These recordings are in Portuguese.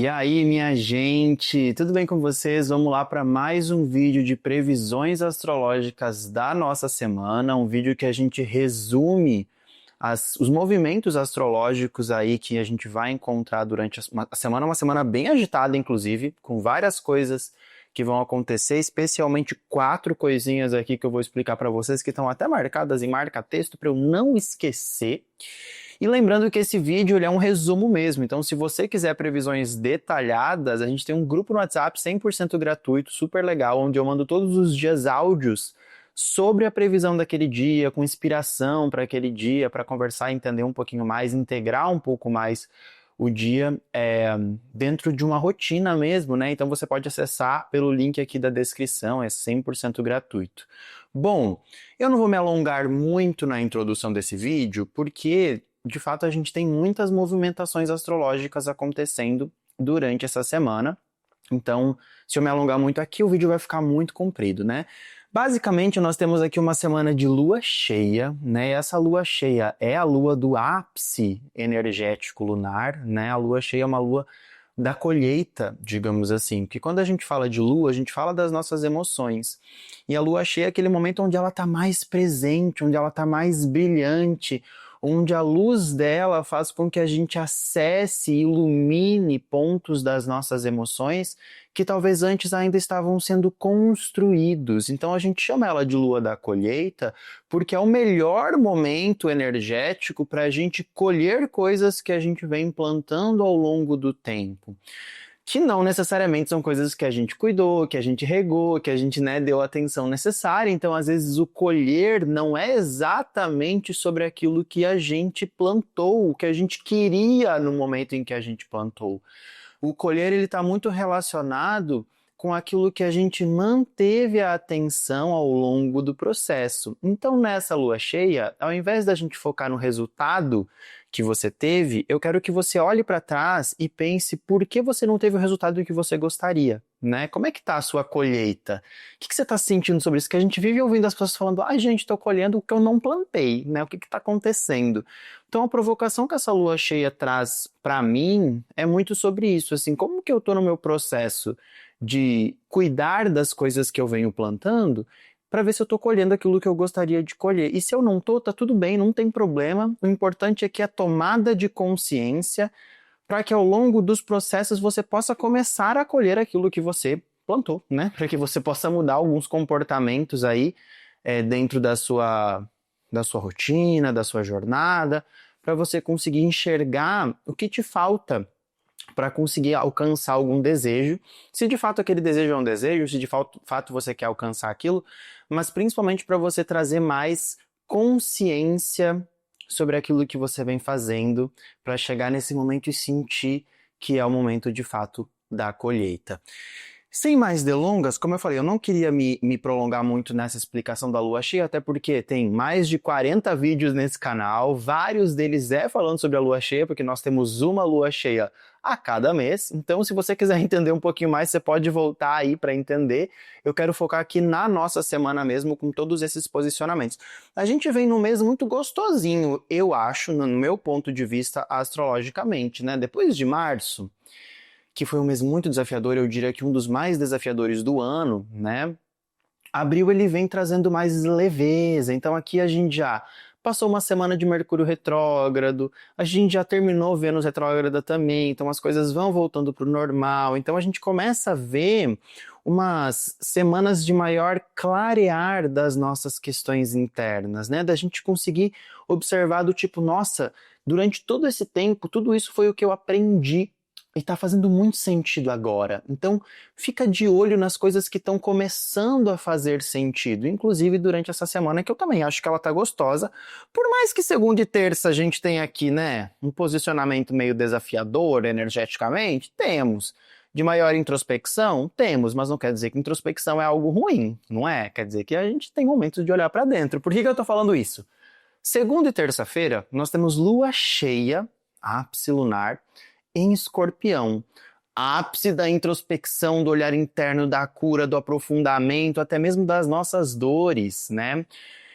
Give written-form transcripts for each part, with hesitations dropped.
E aí, minha gente, tudo bem com vocês? Vamos lá para mais um vídeo de previsões astrológicas da nossa semana, um vídeo que a gente resume os movimentos astrológicos aí que a gente vai encontrar durante a semana, uma semana bem agitada, inclusive, com várias coisas que vão acontecer, especialmente 4 coisinhas aqui que eu vou explicar para vocês que estão até marcadas em marca-texto para eu não esquecer. E lembrando que esse vídeo ele é um resumo mesmo, então se você quiser previsões detalhadas, a gente tem um grupo no WhatsApp 100% gratuito, super legal, onde eu mando todos os dias áudios sobre a previsão daquele dia, com inspiração para aquele dia, para conversar, entender um pouquinho mais, integrar um pouco mais o dia dentro de uma rotina mesmo, né? Então você pode acessar pelo link aqui da descrição, é 100% gratuito. Bom, eu não vou me alongar muito na introdução desse vídeo, porque de fato a gente tem muitas movimentações astrológicas acontecendo durante essa semana. Então, se eu me alongar muito aqui, o vídeo vai ficar muito comprido, né? Basicamente, nós temos aqui uma semana de lua cheia, né? E essa lua cheia é a lua do ápice energético lunar, né? A lua cheia é uma lua da colheita, digamos assim. Porque quando a gente fala de lua, a gente fala das nossas emoções. E a lua cheia é aquele momento onde ela está mais presente, onde ela está mais brilhante, onde a luz dela faz com que a gente acesse e ilumine pontos das nossas emoções que talvez antes ainda estavam sendo construídos. Então a gente chama ela de lua da colheita porque é o melhor momento energético para a gente colher coisas que a gente vem plantando ao longo do tempo. Que não necessariamente são coisas que a gente cuidou, que a gente regou, que a gente, né, deu a atenção necessária. Então, às vezes, o colher não é exatamente sobre aquilo que a gente plantou, o que a gente queria no momento em que a gente plantou. O colher ele está muito relacionado com aquilo que a gente manteve a atenção ao longo do processo. Então, nessa lua cheia, ao invés da gente focar no resultado que você teve, eu quero que você olhe para trás e pense por que você não teve o resultado que você gostaria, né? Como é que está a sua colheita? O que você está sentindo sobre isso? Que a gente vive ouvindo as pessoas falando, gente, estou colhendo o que eu não plantei, né? O que está acontecendo? Então, a provocação que essa lua cheia traz para mim é muito sobre isso, assim, como que eu estou no meu processo de cuidar das coisas que eu venho plantando para ver se eu estou colhendo aquilo que eu gostaria de colher. E se eu não estou, tá tudo bem, não tem problema. O importante é que a tomada de consciência para que ao longo dos processos você possa começar a colher aquilo que você plantou, né? Para que você possa mudar alguns comportamentos aí dentro da sua rotina, da sua jornada, para você conseguir enxergar o que te falta para conseguir alcançar algum desejo, se de fato aquele desejo é um desejo, se de fato você quer alcançar aquilo, mas principalmente para você trazer mais consciência sobre aquilo que você vem fazendo, para chegar nesse momento e sentir que é o momento de fato da colheita. Sem mais delongas, como eu falei, eu não queria me prolongar muito nessa explicação da lua cheia, até porque tem mais de 40 vídeos nesse canal, vários deles falando sobre a lua cheia, porque nós temos uma lua cheia a cada mês. Então, se você quiser entender um pouquinho mais, você pode voltar aí para entender. Eu quero focar aqui na nossa semana mesmo, com todos esses posicionamentos. A gente vem num mês muito gostosinho, eu acho, no meu ponto de vista, astrologicamente, né? Depois de março, que foi um mês muito desafiador, eu diria que um dos mais desafiadores do ano, né? Abril ele vem trazendo mais leveza, então aqui a gente já passou uma semana de Mercúrio retrógrado, a gente já terminou Vênus retrógrada também, então as coisas vão voltando para o normal, então a gente começa a ver umas semanas de maior clarear das nossas questões internas, né? Da gente conseguir observar do tipo, nossa, durante todo esse tempo, tudo isso foi o que eu aprendi e tá fazendo muito sentido agora. Então, fica de olho nas coisas que estão começando a fazer sentido, inclusive durante essa semana, que eu também acho que ela tá gostosa. Por mais que segunda e terça a gente tenha aqui, né, um posicionamento meio desafiador energeticamente, temos. De maior introspecção, temos, mas não quer dizer que introspecção é algo ruim, não é? Quer dizer que a gente tem momentos de olhar para dentro. Por que eu tô falando isso? Segunda e terça-feira, nós temos lua cheia, ápice lunar, em Escorpião. Ápice da introspecção, do olhar interno, da cura, do aprofundamento, até mesmo das nossas dores, né?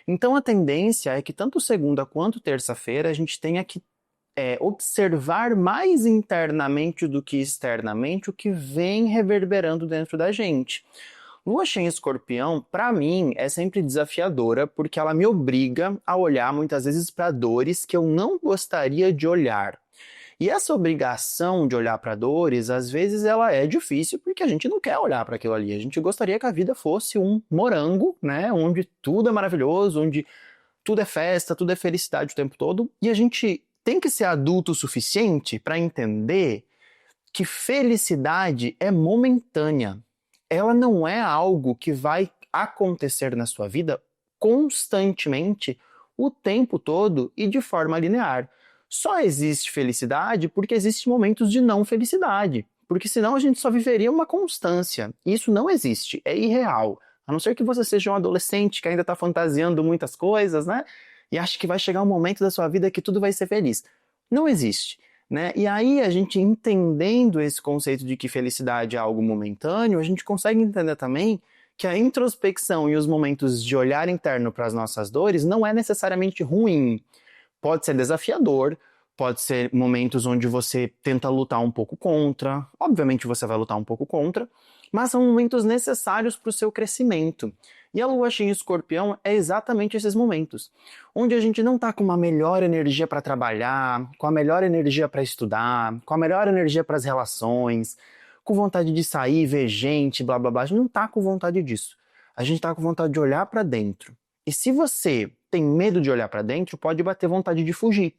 Então a tendência é que tanto segunda quanto terça-feira a gente tenha que observar mais internamente do que externamente o que vem reverberando dentro da gente. Lua cheia em Escorpião, para mim, é sempre desafiadora porque ela me obriga a olhar muitas vezes para dores que eu não gostaria de olhar. E essa obrigação de olhar para dores, às vezes ela é difícil porque a gente não quer olhar para aquilo ali. A gente gostaria que a vida fosse um morango, né, onde tudo é maravilhoso, onde tudo é festa, tudo é felicidade o tempo todo, e a gente tem que ser adulto o suficiente para entender que felicidade é momentânea. Ela não é algo que vai acontecer na sua vida constantemente, o tempo todo e de forma linear. Só existe felicidade porque existem momentos de não felicidade. Porque senão a gente só viveria uma constância. Isso não existe, é irreal. A não ser que você seja um adolescente que ainda está fantasiando muitas coisas, né? E acha que vai chegar um momento da sua vida que tudo vai ser feliz. Não existe, né? E aí a gente entendendo esse conceito de que felicidade é algo momentâneo, a gente consegue entender também que a introspecção e os momentos de olhar interno para as nossas dores não é necessariamente ruim. Pode ser desafiador, pode ser momentos onde você tenta lutar um pouco contra, obviamente você vai lutar um pouco contra, mas são momentos necessários para o seu crescimento. E a lua cheia em Escorpião é exatamente esses momentos, onde a gente não está com uma melhor energia para trabalhar, com a melhor energia para estudar, com a melhor energia para as relações, com vontade de sair, ver gente, blá blá blá. A gente não está com vontade disso. A gente está com vontade de olhar para dentro. E se você tem medo de olhar para dentro, pode bater vontade de fugir.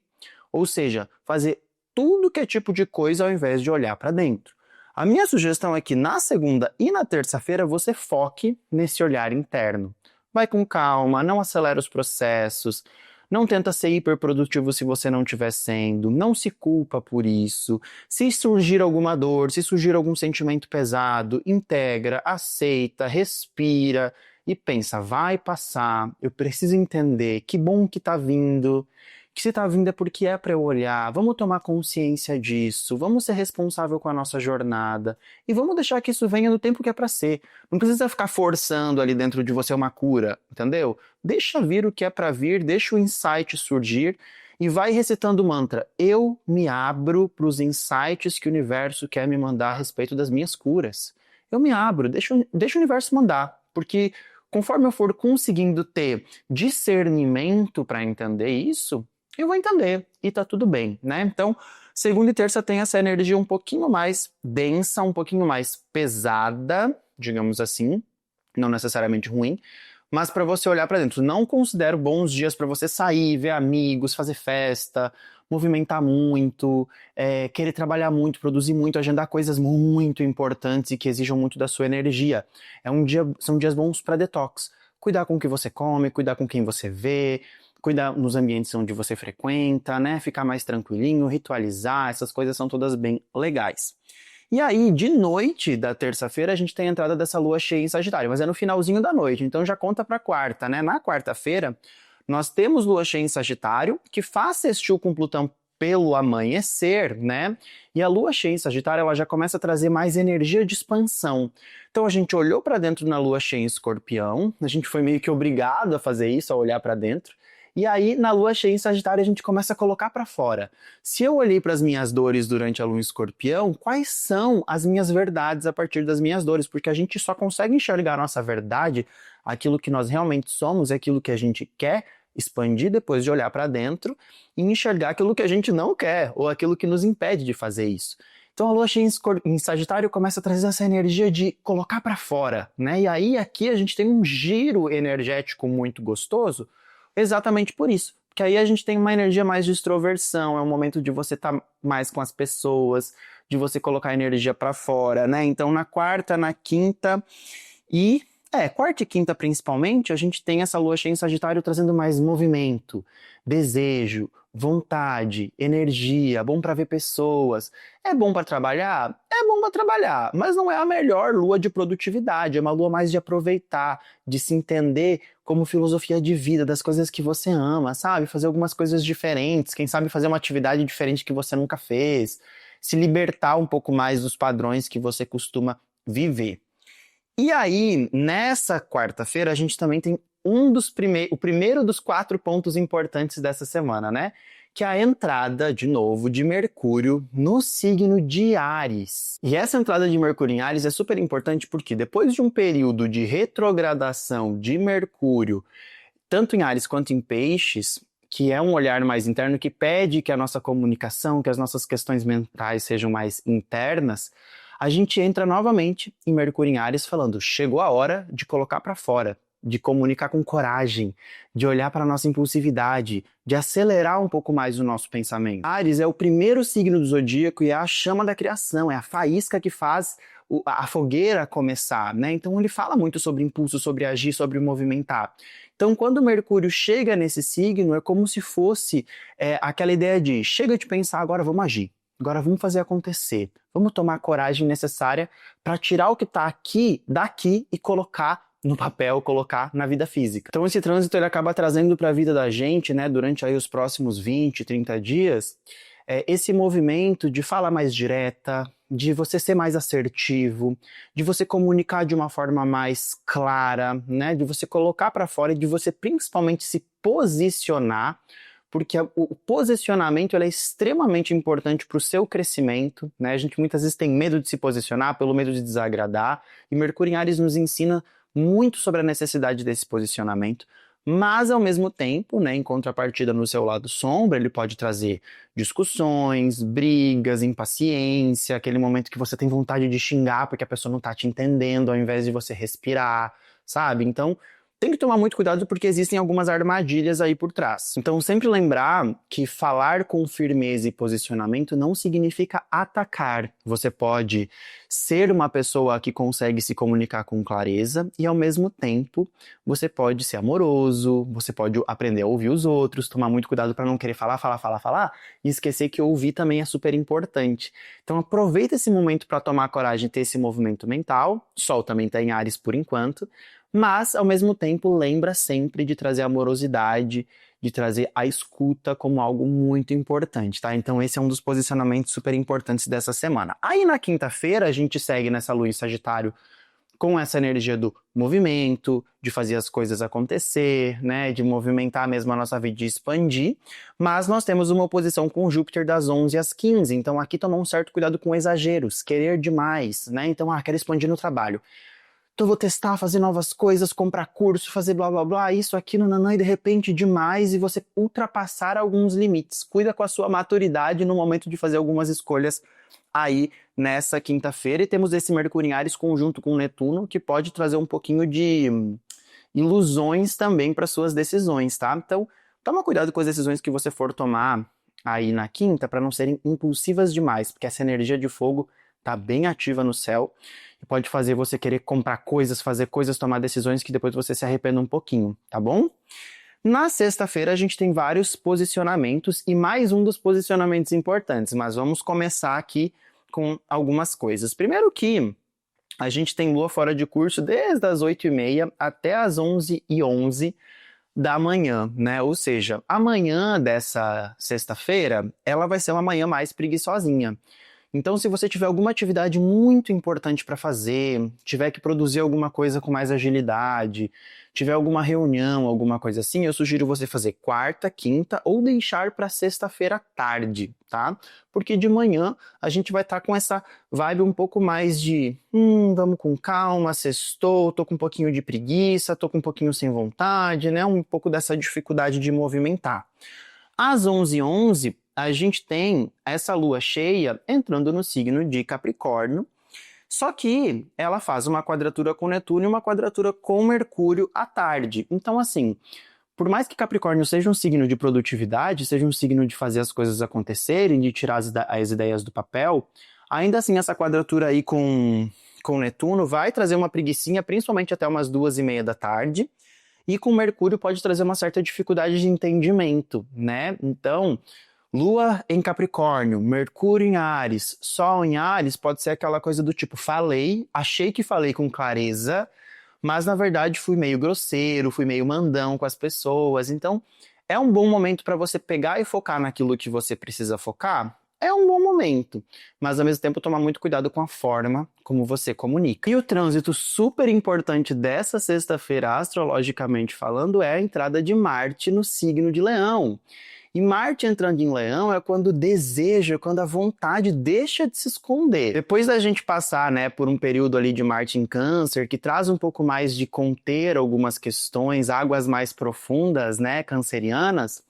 Ou seja, fazer tudo que é tipo de coisa ao invés de olhar para dentro. A minha sugestão é que na segunda e na terça-feira você foque nesse olhar interno. Vai com calma, não acelera os processos, não tenta ser hiperprodutivo se você não estiver sendo, não se culpa por isso. Se surgir alguma dor, se surgir algum sentimento pesado, integra, aceita, respira e pensa, vai passar, eu preciso entender, que bom que tá vindo, que se tá vindo é porque é para eu olhar, vamos tomar consciência disso, vamos ser responsável com a nossa jornada e vamos deixar que isso venha no tempo que é para ser. Não precisa ficar forçando ali dentro de você uma cura, entendeu? Deixa vir o que é para vir, deixa o insight surgir e vai recitando o mantra. Eu me abro para os insights que o universo quer me mandar a respeito das minhas curas. Eu me abro, deixa o universo mandar, porque conforme eu for conseguindo ter discernimento para entender isso, eu vou entender e tá tudo bem, né? Então, segunda e terça tem essa energia um pouquinho mais densa, um pouquinho mais pesada, digamos assim, não necessariamente ruim, mas para você olhar para dentro. Não considero bons dias para você sair, ver amigos, fazer festa, movimentar muito, querer trabalhar muito, produzir muito, agendar coisas muito importantes e que exijam muito da sua energia. São dias bons para detox. Cuidar com o que você come, cuidar com quem você vê, cuidar nos ambientes onde você frequenta, né? Ficar mais tranquilinho, ritualizar, essas coisas são todas bem legais. E aí, de noite da terça-feira, a gente tem a entrada dessa lua cheia em Sagitário, mas é no finalzinho da noite, então já conta para quarta, né? Na quarta-feira, nós temos lua cheia em Sagitário, que faz sextil com Plutão pelo amanhecer, né? E a lua cheia em Sagitário, ela já começa a trazer mais energia de expansão. Então a gente olhou para dentro na lua cheia em Escorpião, a gente foi meio que obrigado a fazer isso, a olhar para dentro. E aí, na lua cheia em Sagitário, a gente começa a colocar para fora. Se eu olhei para as minhas dores durante a lua em Escorpião, quais são as minhas verdades a partir das minhas dores? Porque a gente só consegue enxergar a nossa verdade, aquilo que nós realmente somos, aquilo que a gente quer expandir depois de olhar para dentro e enxergar aquilo que a gente não quer ou aquilo que nos impede de fazer isso. Então a lua cheia em Sagitário começa a trazer essa energia de colocar para fora, né? E aí aqui a gente tem um giro energético muito gostoso, exatamente por isso. Porque aí a gente tem uma energia mais de extroversão, é um momento de você estar mais com as pessoas, de você colocar a energia para fora, né? Então na quarta, na quinta e quarta e quinta principalmente, a gente tem essa lua cheia em Sagitário trazendo mais movimento, desejo, vontade, energia, bom para ver pessoas. É bom para trabalhar? É bom para trabalhar, mas não é a melhor lua de produtividade, é uma lua mais de aproveitar, de se entender como filosofia de vida, das coisas que você ama, sabe? Fazer algumas coisas diferentes, quem sabe fazer uma atividade diferente que você nunca fez, se libertar um pouco mais dos padrões que você costuma viver. E aí, nessa quarta-feira, a gente também tem o primeiro dos 4 pontos importantes dessa semana, né? que é a entrada, de novo, de Mercúrio no signo de Áries. E essa entrada de Mercúrio em Áries é super importante porque depois de um período de retrogradação de Mercúrio, tanto em Áries quanto em Peixes, que é um olhar mais interno que pede que a nossa comunicação, que as nossas questões mentais sejam mais internas, a gente entra novamente em Mercúrio em Áries falando, chegou a hora de colocar para fora, de comunicar com coragem, de olhar para a nossa impulsividade, de acelerar um pouco mais o nosso pensamento. Áries é o primeiro signo do zodíaco e é a chama da criação, é a faísca que faz a fogueira começar, né? Então ele fala muito sobre impulso, sobre agir, sobre movimentar. Então quando Mercúrio chega nesse signo, é como se fosse aquela ideia de chega de pensar, agora vamos agir. Agora vamos fazer acontecer. Vamos tomar a coragem necessária para tirar o que está aqui, daqui e colocar no papel, colocar na vida física. Então esse trânsito ele acaba trazendo para a vida da gente, né, durante aí os próximos 20, 30 dias, esse movimento de falar mais direta, de você ser mais assertivo, de você comunicar de uma forma mais clara, né, de você colocar para fora e de você principalmente se posicionar, porque o posicionamento ele é extremamente importante para o seu crescimento, né? A gente muitas vezes tem medo de se posicionar pelo medo de desagradar, e Mercúrio em Áries nos ensina muito sobre a necessidade desse posicionamento, mas ao mesmo tempo, né, em contrapartida no seu lado sombra, ele pode trazer discussões, brigas, impaciência, aquele momento que você tem vontade de xingar porque a pessoa não está te entendendo, ao invés de você respirar, sabe? Então, tem que tomar muito cuidado porque existem algumas armadilhas aí por trás. Então, sempre lembrar que falar com firmeza e posicionamento não significa atacar. Você pode ser uma pessoa que consegue se comunicar com clareza e, ao mesmo tempo, você pode ser amoroso, você pode aprender a ouvir os outros, tomar muito cuidado para não querer falar e esquecer que ouvir também é super importante. Então, aproveita esse momento para tomar coragem e ter esse movimento mental. Sol também está em Áries por enquanto. Mas, ao mesmo tempo, lembra sempre de trazer amorosidade, de trazer a escuta como algo muito importante, tá? Então esse é um dos posicionamentos super importantes dessa semana. Aí na quinta-feira a gente segue nessa lua em Sagitário com essa energia do movimento, de fazer as coisas acontecer, né? De movimentar mesmo a nossa vida, de expandir. Mas nós temos uma oposição com Júpiter das 11 às 15, então aqui tomar um certo cuidado com exageros, querer demais, né? Então, quero expandir no trabalho. Então vou testar, fazer novas coisas, comprar curso, fazer blá blá blá, isso, aquilo, nanã, e de repente demais e você ultrapassar alguns limites. Cuida com a sua maturidade no momento de fazer algumas escolhas aí nessa quinta-feira. E temos esse Mercúrio em Áries conjunto com Netuno, que pode trazer um pouquinho de ilusões também para suas decisões, tá? Então toma cuidado com as decisões que você for tomar aí na quinta para não serem impulsivas demais, porque essa energia de fogo tá bem ativa no céu e pode fazer você querer comprar coisas, fazer coisas, tomar decisões que depois você se arrependa um pouquinho, tá bom? Na sexta-feira a gente tem vários posicionamentos e mais um dos posicionamentos importantes, mas vamos começar aqui com algumas coisas. Primeiro que a gente tem lua fora de curso desde as 8h30 até as 11h11 da manhã, né? Ou seja, a manhã dessa sexta-feira, ela vai ser uma manhã mais preguiçosinha. Então, se você tiver alguma atividade muito importante para fazer, tiver que produzir alguma coisa com mais agilidade, tiver alguma reunião, alguma coisa assim, eu sugiro você fazer quarta, quinta ou deixar para sexta-feira à tarde, tá? Porque de manhã a gente vai estar com essa vibe um pouco mais de vamos com calma, sextou, tô com um pouquinho de preguiça, tô com um pouquinho sem vontade, né? Um pouco dessa dificuldade de movimentar. Às 11h11, a gente tem essa lua cheia entrando no signo de Capricórnio, só que ela faz uma quadratura com Netuno e uma quadratura com Mercúrio à tarde. Então, assim, por mais que Capricórnio seja um signo de produtividade, seja um signo de fazer as coisas acontecerem, de tirar as ideias do papel, ainda assim essa quadratura aí com Netuno vai trazer uma preguicinha, principalmente até umas 2h30 da tarde, e com Mercúrio pode trazer uma certa dificuldade de entendimento, né? Então, Lua em Capricórnio, Mercúrio em Áries, Sol em Áries pode ser aquela coisa do tipo, achei que falei com clareza, mas na verdade fui meio grosseiro, fui meio mandão com as pessoas. Então, é um bom momento para você pegar e focar naquilo que você precisa focar? É um bom momento, mas ao mesmo tempo tomar muito cuidado com a forma como você comunica. E o trânsito super importante dessa sexta-feira, astrologicamente falando, é a entrada de Marte no signo de Leão. E Marte entrando em Leão é quando o desejo, quando a vontade deixa de se esconder. Depois da gente passar, né, por um período ali de Marte em Câncer, que traz um pouco mais de conter algumas questões, águas mais profundas, né, cancerianas,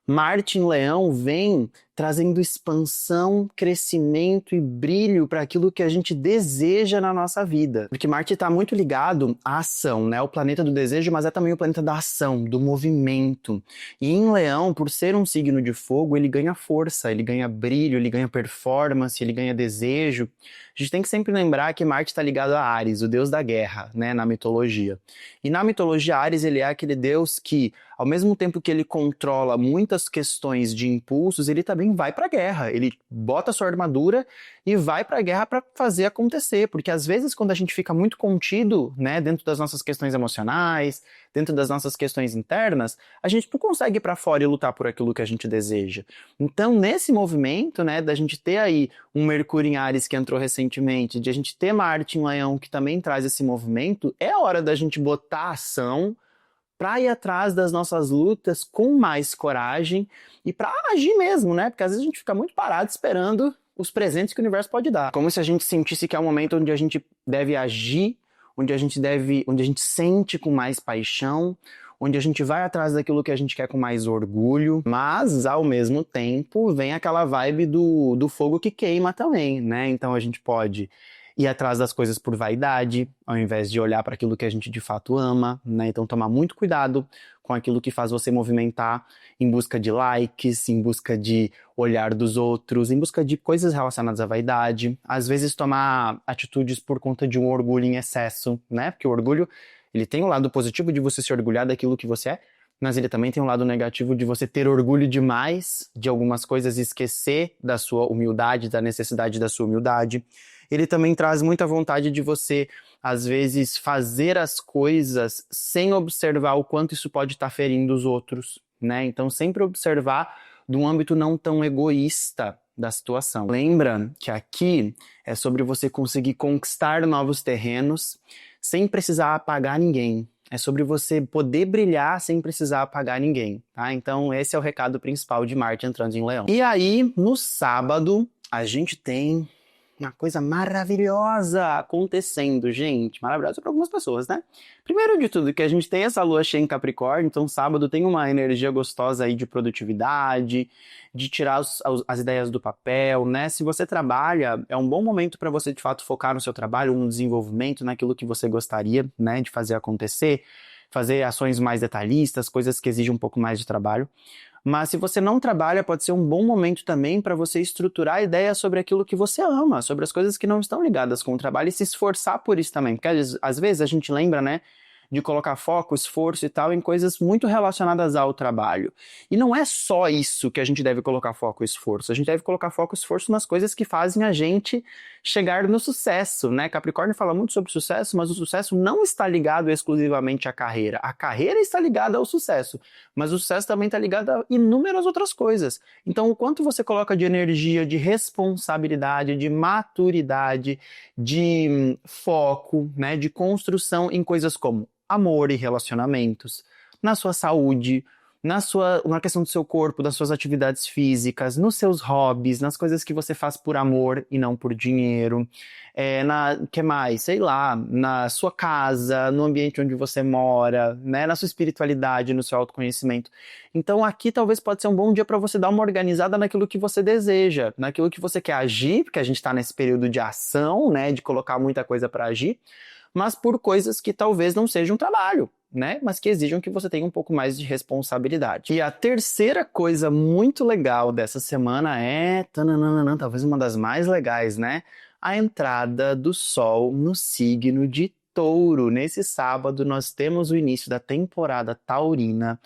Marte em Leão vem trazendo expansão, crescimento e brilho para aquilo que a gente deseja na nossa vida. Porque Marte está muito ligado à ação, né? O planeta do desejo, mas é também o planeta da ação, do movimento. E em Leão, por ser um signo de fogo, ele ganha força, ele ganha brilho, ele ganha performance, ele ganha desejo. A gente tem que sempre lembrar que Marte está ligado a Áries, o deus da guerra, né? Na mitologia. E na mitologia, Áries, ele é aquele deus que, ao mesmo tempo que ele controla muitas questões de impulsos, ele também vai para a guerra. Ele bota sua armadura e vai para a guerra para fazer acontecer. Porque às vezes, quando a gente fica muito contido, né, dentro das nossas questões emocionais, dentro das nossas questões internas, a gente não consegue ir para fora e lutar por aquilo que a gente deseja. Então, nesse movimento, né, da gente ter aí um Mercúrio em Áries que entrou recentemente, de a gente ter Marte em Leão que também traz esse movimento, é a hora da gente botar ação para ir atrás das nossas lutas com mais coragem e para agir mesmo, né? Porque às vezes a gente fica muito parado esperando os presentes que o universo pode dar. Como se a gente sentisse que é o momento onde a gente deve agir, onde a gente sente com mais paixão, onde a gente vai atrás daquilo que a gente quer com mais orgulho, mas ao mesmo tempo vem aquela vibe do fogo que queima também, né? Então a gente pode ir atrás das coisas por vaidade, ao invés de olhar para aquilo que a gente de fato ama, né? Então tomar muito cuidado com aquilo que faz você movimentar em busca de likes, em busca de olhar dos outros, em busca de coisas relacionadas à vaidade. Às vezes tomar atitudes por conta de um orgulho em excesso, né? Porque o orgulho, ele tem um lado positivo de você se orgulhar daquilo que você é, mas ele também tem um lado negativo de você ter orgulho demais de algumas coisas e esquecer da sua humildade, da necessidade da sua humildade. Ele também traz muita vontade de você, às vezes, fazer as coisas sem observar o quanto isso pode estar ferindo os outros, né? Então, sempre observar de um âmbito não tão egoísta da situação. Lembra que aqui é sobre você conseguir conquistar novos terrenos sem precisar apagar ninguém. É sobre você poder brilhar sem precisar apagar ninguém, tá? Então, esse é o recado principal de Marte entrando em Leão. E aí, no sábado, a gente tem uma coisa maravilhosa acontecendo, gente. Maravilhosa para algumas pessoas, né? Primeiro de tudo, que a gente tem essa lua cheia em Capricórnio, então sábado tem uma energia gostosa aí de produtividade, de tirar as ideias do papel, né? Se você trabalha, é um bom momento para você, de fato, focar no seu trabalho, no desenvolvimento, naquilo que você gostaria, né, de fazer acontecer, fazer ações mais detalhistas, coisas que exigem um pouco mais de trabalho. Mas se você não trabalha, pode ser um bom momento também para você estruturar ideias sobre aquilo que você ama, sobre as coisas que não estão ligadas com o trabalho e se esforçar por isso também. Porque às vezes a gente lembra, né, de colocar foco, esforço e tal em coisas muito relacionadas ao trabalho. E não é só isso que a gente deve colocar foco e esforço. A gente deve colocar foco e esforço nas coisas que fazem a gente chegar no sucesso, né? Capricórnio fala muito sobre sucesso, mas o sucesso não está ligado exclusivamente à carreira. A carreira está ligada ao sucesso, mas o sucesso também está ligado a inúmeras outras coisas. Então, o quanto você coloca de energia, de responsabilidade, de maturidade, de foco, né, de construção em coisas como amor e relacionamentos, na sua saúde, na questão do seu corpo, das suas atividades físicas, nos seus hobbies, nas coisas que você faz por amor e não por dinheiro, que mais? Sei lá, na sua casa, no ambiente onde você mora, né, na sua espiritualidade, no seu autoconhecimento. Então aqui talvez pode ser um bom dia para você dar uma organizada naquilo que você deseja, naquilo que você quer agir, porque a gente está nesse período de ação, né, de colocar muita coisa para agir, mas por coisas que talvez não sejam trabalho, né? Mas que exijam que você tenha um pouco mais de responsabilidade. E a terceira coisa muito legal dessa semana é, talvez uma das mais legais, né? A entrada do Sol no signo de Touro. Nesse sábado nós temos o início da temporada taurina,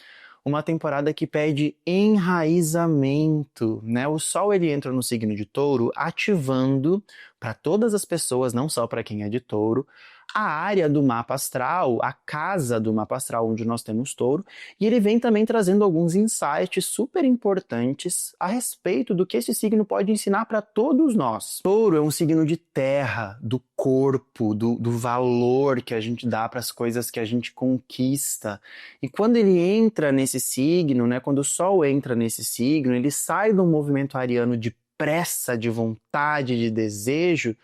uma temporada que pede enraizamento, né? O Sol ele entra no signo de Touro ativando para todas as pessoas, não só para quem é de touro, a área do mapa astral, a casa do mapa astral onde nós temos touro, e ele vem também trazendo alguns insights super importantes a respeito do que esse signo pode ensinar para todos nós. Touro é um signo de terra, do corpo, do valor que a gente dá para as coisas que a gente conquista. E quando ele entra nesse signo, né, quando o Sol entra nesse signo, ele sai do movimento ariano de pressa, de vontade, de desejo,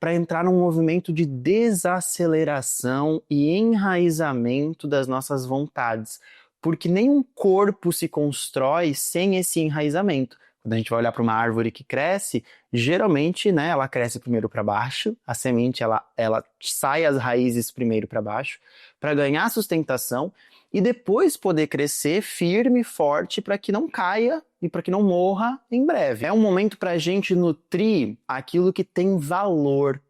para entrar num movimento de desaceleração e enraizamento das nossas vontades. Porque nenhum corpo se constrói sem esse enraizamento. Quando a gente vai olhar para uma árvore que cresce, geralmente, né, ela cresce primeiro para baixo, a semente ela sai as raízes primeiro para baixo, para ganhar sustentação e depois poder crescer firme e forte para que não caia e para que não morra em breve. É um momento para a gente nutrir aquilo que tem valor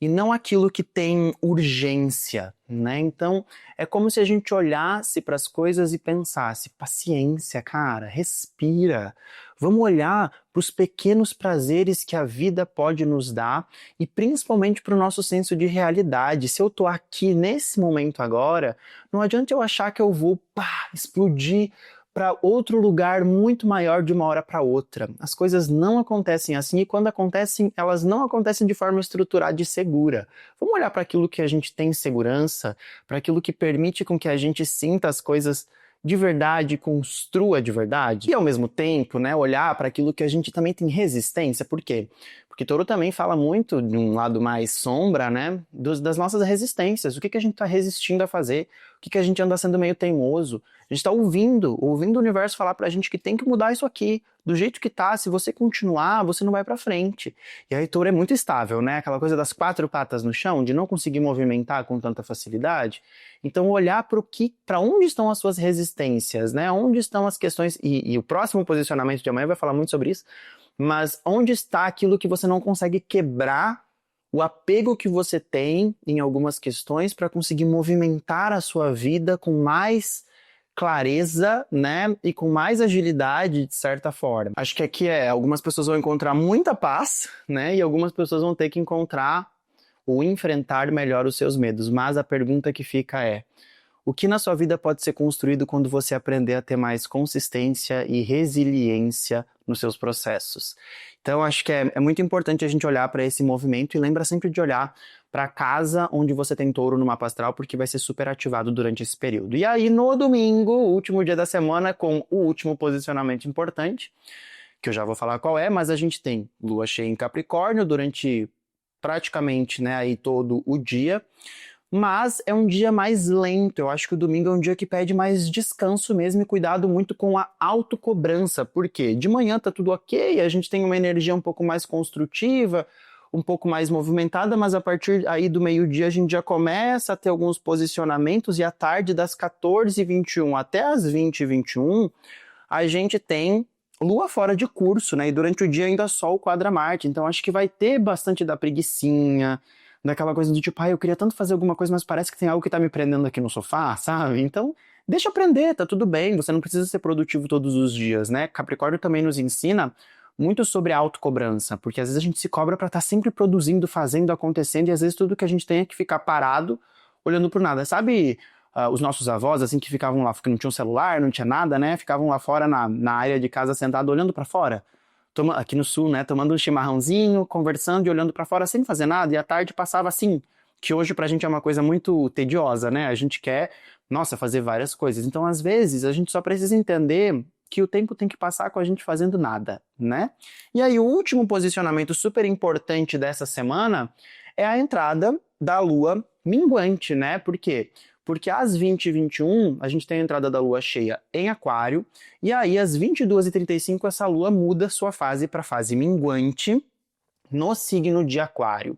e não aquilo que tem urgência, né? Então, é como se a gente olhasse para as coisas e pensasse, paciência, cara, respira. Vamos olhar para os pequenos prazeres que a vida pode nos dar e principalmente para o nosso senso de realidade. Se eu estou aqui nesse momento agora, não adianta eu achar que eu vou explodir para outro lugar muito maior de uma hora para outra. As coisas não acontecem assim e quando acontecem, elas não acontecem de forma estruturada e segura. Vamos olhar para aquilo que a gente tem segurança, para aquilo que permite com que a gente sinta as coisas de verdade, construa de verdade. E ao mesmo tempo, né, olhar para aquilo que a gente também tem resistência. Por quê? Porque Touro também fala muito de um lado mais sombra, né, das nossas resistências. O que a gente está resistindo a fazer? O que a gente anda sendo meio teimoso? A gente está ouvindo o universo falar pra gente que tem que mudar isso aqui. Do jeito que tá, se você continuar, você não vai pra frente. E aí Touro é muito estável, né? Aquela coisa das 4 patas no chão, de não conseguir movimentar com tanta facilidade. Então olhar para onde estão as suas resistências, né? Onde estão as questões, e o próximo posicionamento de amanhã vai falar muito sobre isso, mas onde está aquilo que você não consegue quebrar, o apego que você tem em algumas questões para conseguir movimentar a sua vida com mais clareza, né, e com mais agilidade, de certa forma. Acho que aqui algumas pessoas vão encontrar muita paz, né, e algumas pessoas vão ter que encontrar ou enfrentar melhor os seus medos. Mas a pergunta que fica é: o que na sua vida pode ser construído quando você aprender a ter mais consistência e resiliência nos seus processos? Então, acho que é muito importante a gente olhar para esse movimento e lembra sempre de olhar para a casa onde você tem Touro no mapa astral, porque vai ser super ativado durante esse período. E aí, no domingo, último dia da semana, com o último posicionamento importante, que eu já vou falar qual é, mas a gente tem Lua cheia em Capricórnio durante praticamente, né, aí todo o dia. Mas é um dia mais lento. Eu acho que o domingo é um dia que pede mais descanso mesmo e cuidado muito com a autocobrança. Por quê? De manhã tá tudo ok, a gente tem uma energia um pouco mais construtiva, um pouco mais movimentada, mas a partir aí do meio-dia a gente já começa a ter alguns posicionamentos e à tarde das 14h21 até as 20h21 a gente tem Lua fora de curso, né? E durante o dia ainda Sol quadra Marte. Então acho que vai ter bastante da preguicinha, daquela coisa do tipo, eu queria tanto fazer alguma coisa, mas parece que tem algo que tá me prendendo aqui no sofá, sabe? Então, deixa eu aprender, tá tudo bem, você não precisa ser produtivo todos os dias, né? Capricórnio também nos ensina muito sobre a autocobrança, porque às vezes a gente se cobra pra estar sempre produzindo, fazendo, acontecendo, e às vezes tudo que a gente tem é que ficar parado, olhando pro nada. Sabe os nossos avós, assim, que ficavam lá, que não tinham celular, não tinha nada, né? Ficavam lá fora na área de casa, sentado, olhando pra fora? Aqui no sul, né, tomando um chimarrãozinho, conversando e olhando pra fora sem fazer nada, e à tarde passava assim, que hoje pra gente é uma coisa muito tediosa, né? A gente quer, nossa, fazer várias coisas. Então, às vezes, a gente só precisa entender que o tempo tem que passar com a gente fazendo nada, né? E aí, o último posicionamento super importante dessa semana é a entrada da Lua minguante, né? Por quê? Porque às 20h21 a gente tem a entrada da Lua cheia em Aquário, e aí às 22h35 essa Lua muda sua fase para fase minguante no signo de Aquário.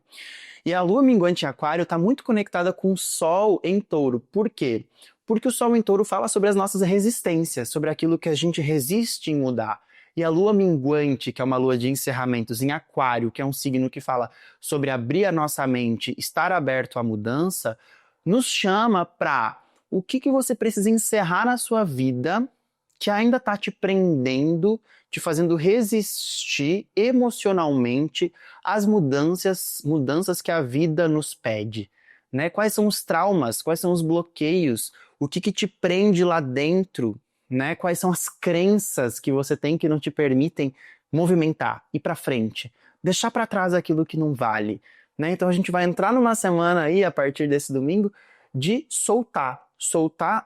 E a Lua minguante em Aquário está muito conectada com o Sol em Touro. Por quê? Porque o Sol em Touro fala sobre as nossas resistências, sobre aquilo que a gente resiste em mudar. E a Lua minguante, que é uma lua de encerramentos em Aquário, que é um signo que fala sobre abrir a nossa mente, estar aberto à mudança, nos chama para o que você precisa encerrar na sua vida que ainda está te prendendo, te fazendo resistir emocionalmente às mudanças que a vida nos pede, né? Quais são os traumas, quais são os bloqueios, o que que te prende lá dentro, né? Quais são as crenças que você tem que não te permitem movimentar, ir para frente, deixar para trás aquilo que não vale, né? Então a gente vai entrar numa semana aí, a partir desse domingo, de soltar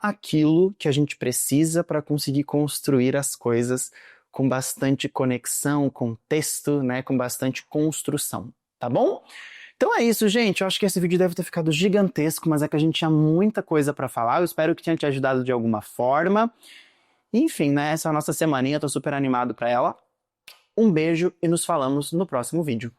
aquilo que a gente precisa para conseguir construir as coisas com bastante conexão, contexto, né, com bastante construção, tá bom? Então é isso, gente. Eu acho que esse vídeo deve ter ficado gigantesco, mas é que a gente tinha muita coisa para falar. Eu espero que tenha te ajudado de alguma forma. Enfim, né, essa é a nossa semaninha, tô super animado para ela. Um beijo e nos falamos no próximo vídeo.